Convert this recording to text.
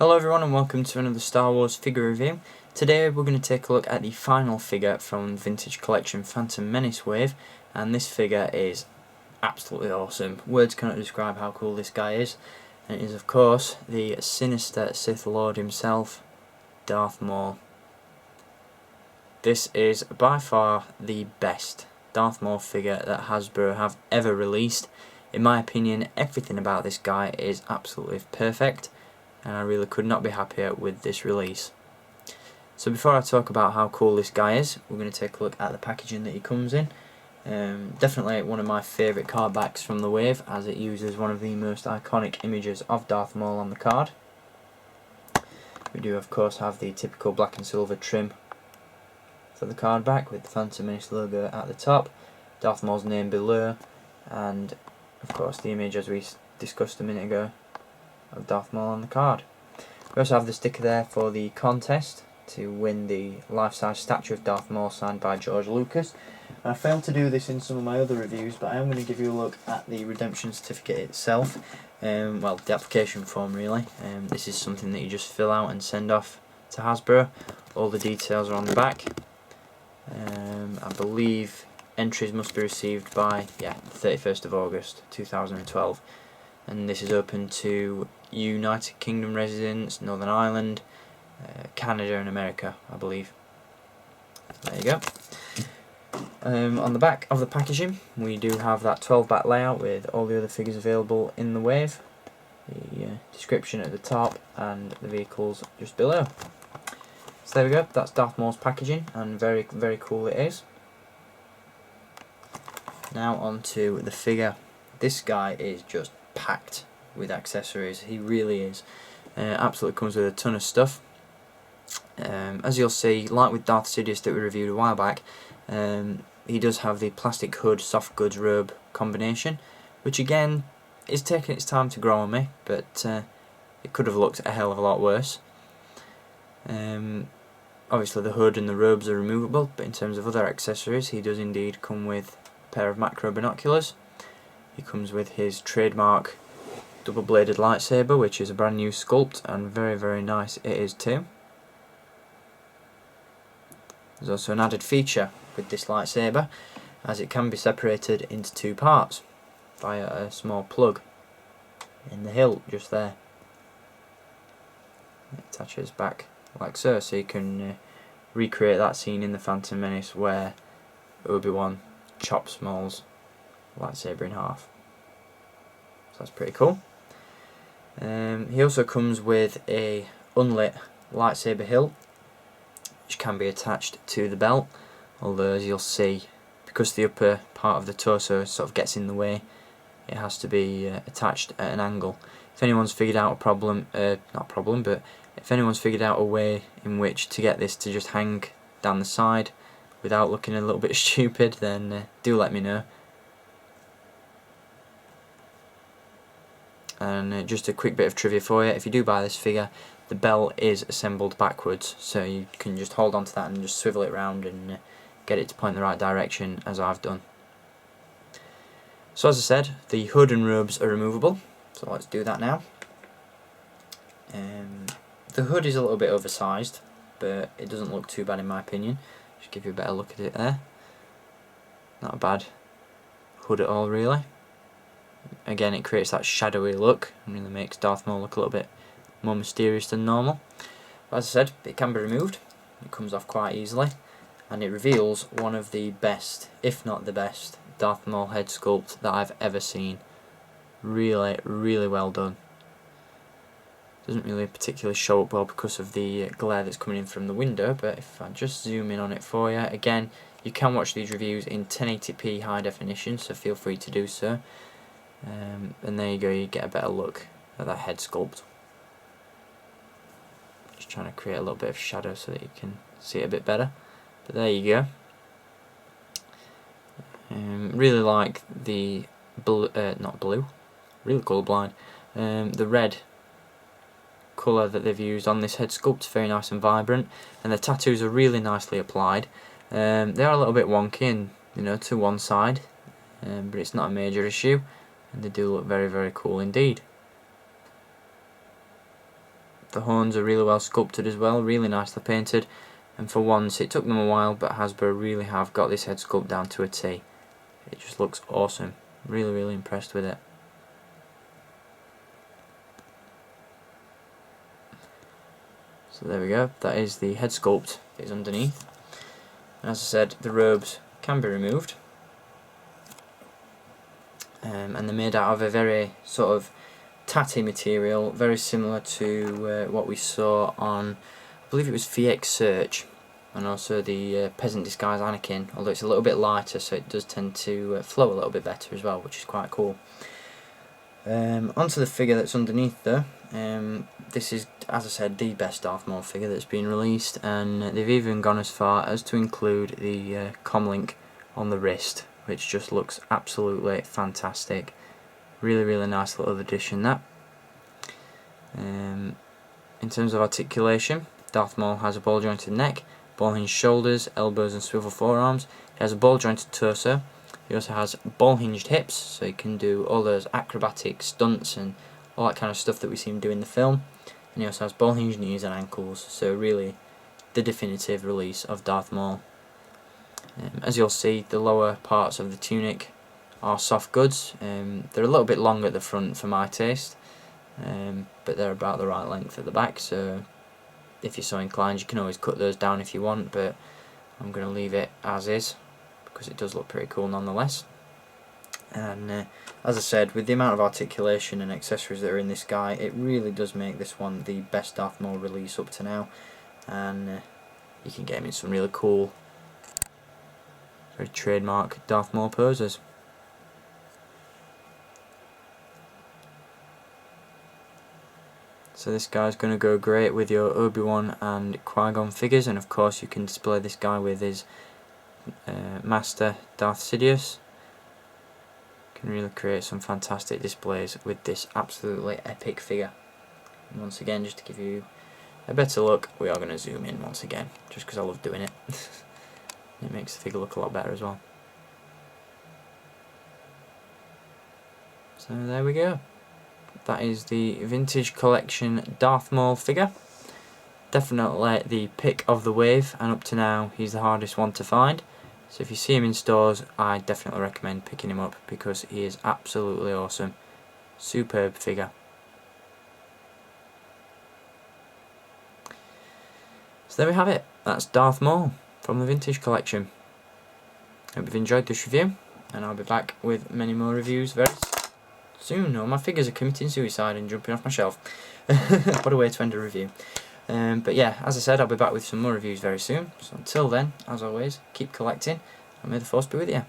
Hello everyone and welcome to another Star Wars figure review. Today we're going to take a look at the final figure from Vintage Collection Phantom Menace Wave, and this figure is absolutely awesome. Words cannot describe how cool this guy is, and it is of course the sinister Sith Lord himself, Darth Maul. This is by far the best Darth Maul figure that Hasbro have ever released. In my opinion, everything about this guy is absolutely perfect, and I really could not be happier with this release. So before I talk about how cool this guy is, we're going to take a look at the packaging that he comes in. Definitely one of my favourite card backs from the wave, as it uses one of the most iconic images of Darth Maul on the card. We do of course have the typical black and silver trim for the card back, with the Phantom Menace logo at the top, Darth Maul's name below, and of course the image, as we discussed a minute ago, of Darth Maul on the card. We also have the sticker there for the contest to win the life-size statue of Darth Maul signed by George Lucas. I failed to do this in some of my other reviews, but I am going to give you a look at the redemption certificate itself. Well, the application form really. This is something that you just fill out and send off to Hasbro. All the details are on the back. I believe entries must be received by the 31st of August 2012, and this is open to United Kingdom residents, Northern Ireland, Canada and America, I believe. There you go. On the back of the packaging we do have that 12-back layout with all the other figures available in the wave, the description at the top and the vehicles just below. So there we go, that's Darth Maul's packaging, and very, very cool it is. Now on to the figure. This guy is just packed with accessories, he really is. Absolutely comes with a ton of stuff. As you'll see, like with Darth Sidious that we reviewed a while back, he does have the plastic hood, soft goods robe combination, which again is taking its time to grow on me, but it could have looked a hell of a lot worse. Obviously the hood and the robes are removable, but in terms of other accessories he does indeed come with a pair of macro binoculars. He comes with his trademark double-bladed lightsaber, which is a brand new sculpt, and very, very nice it is too. There's also an added feature with this lightsaber, as it can be separated into two parts via a small plug in the hilt just there. It attaches back like so, so you can recreate that scene in The Phantom Menace where Obi-Wan chops Maul's lightsaber in half. So that's pretty cool. He also comes with a unlit lightsaber hilt, which can be attached to the belt, although as you'll see, because the upper part of the torso sort of gets in the way, it has to be attached at an angle. If anyone's figured out if anyone's figured out a way in which to get this to just hang down the side without looking a little bit stupid, then do let me know. And just a quick bit of trivia for you, if you do buy this figure, the belt is assembled backwards, so you can just hold on to that and just swivel it round and get it to point in the right direction, as I've done. So as I said, the hood and robes are removable, so let's do that now. The hood is a little bit oversized, but it doesn't look too bad in my opinion. Just give you a better look at it there. Not a bad hood at all really. Again, it creates that shadowy look and really makes Darth Maul look a little bit more mysterious than normal. But as I said, it can be removed. It comes off quite easily, and it reveals one of the best, if not the best, Darth Maul head sculpt that I've ever seen. Really, really well done. Doesn't really particularly show up well because of the glare that's coming in from the window, but if I just zoom in on it for you, again, you can watch these reviews in 1080p high definition, so feel free to do so. And there you go, you get a better look at that head sculpt. Just trying to create a little bit of shadow so that you can see it a bit better. But there you go. Really like the blue, not blue, really colourblind. The red colour that they've used on this head sculpt is very nice and vibrant, and the tattoos are really nicely applied. They are a little bit wonky and to one side, but it's not a major issue, and they do look very, very cool indeed. The horns are really well sculpted as well, really nicely painted, and for once it took them a while, but Hasbro really have got this head sculpt down to a T. It just looks awesome. Really impressed with it. So there we go, that is the head sculpt that is underneath. And as I said, the robes can be removed. And they're made out of a very sort of tatty material, very similar to what we saw on, I believe it was VX Search, and also the Peasant Disguise Anakin, although it's a little bit lighter, so it does tend to flow a little bit better as well, which is quite cool. Onto the figure that's underneath there. This is, as I said, the best Darth Maul figure that's been released, and they've even gone as far as to include the comlink on the wrist, which just looks absolutely fantastic. Really nice little addition, that. In terms of articulation, Darth Maul has a ball jointed neck, ball hinged shoulders, elbows and swivel forearms. He has a ball jointed torso. He also has ball hinged hips, so he can do all those acrobatic stunts and all that kind of stuff that we see him do in the film. And he also has ball hinged knees and ankles, so really the definitive release of Darth Maul. As you'll see, the lower parts of the tunic are soft goods. They're a little bit long at the front for my taste, but they're about the right length at the back, so if you're so inclined you can always cut those down if you want, but I'm going to leave it as is because it does look pretty cool nonetheless. And as I said, with the amount of articulation and accessories that are in this guy, it really does make this one the best Darth Maul release up to now, and you can get him in some really cool, very trademark Darth Maul poses. So this guy's going to go great with your Obi-Wan and Qui-Gon figures, and of course you can display this guy with his master Darth Sidious. Can really create some fantastic displays with this absolutely epic figure. And once again, just to give you a better look, we are going to zoom in once again, just because I love doing it. It makes the figure look a lot better as well. So there we go. That is the Vintage Collection Darth Maul figure. Definitely the pick of the wave, and up to now he's the hardest one to find. So if you see him in stores, I definitely recommend picking him up because he is absolutely awesome. Superb figure. So there we have it. That's Darth Maul from the Vintage Collection. Hope you've enjoyed this review, and I'll be back with many more reviews very soon. Oh, my figures are committing suicide and jumping off my shelf. What a way to end a review. But yeah, as I said, I'll be back with some more reviews very soon. So until then, as always, keep collecting, and may the force be with you.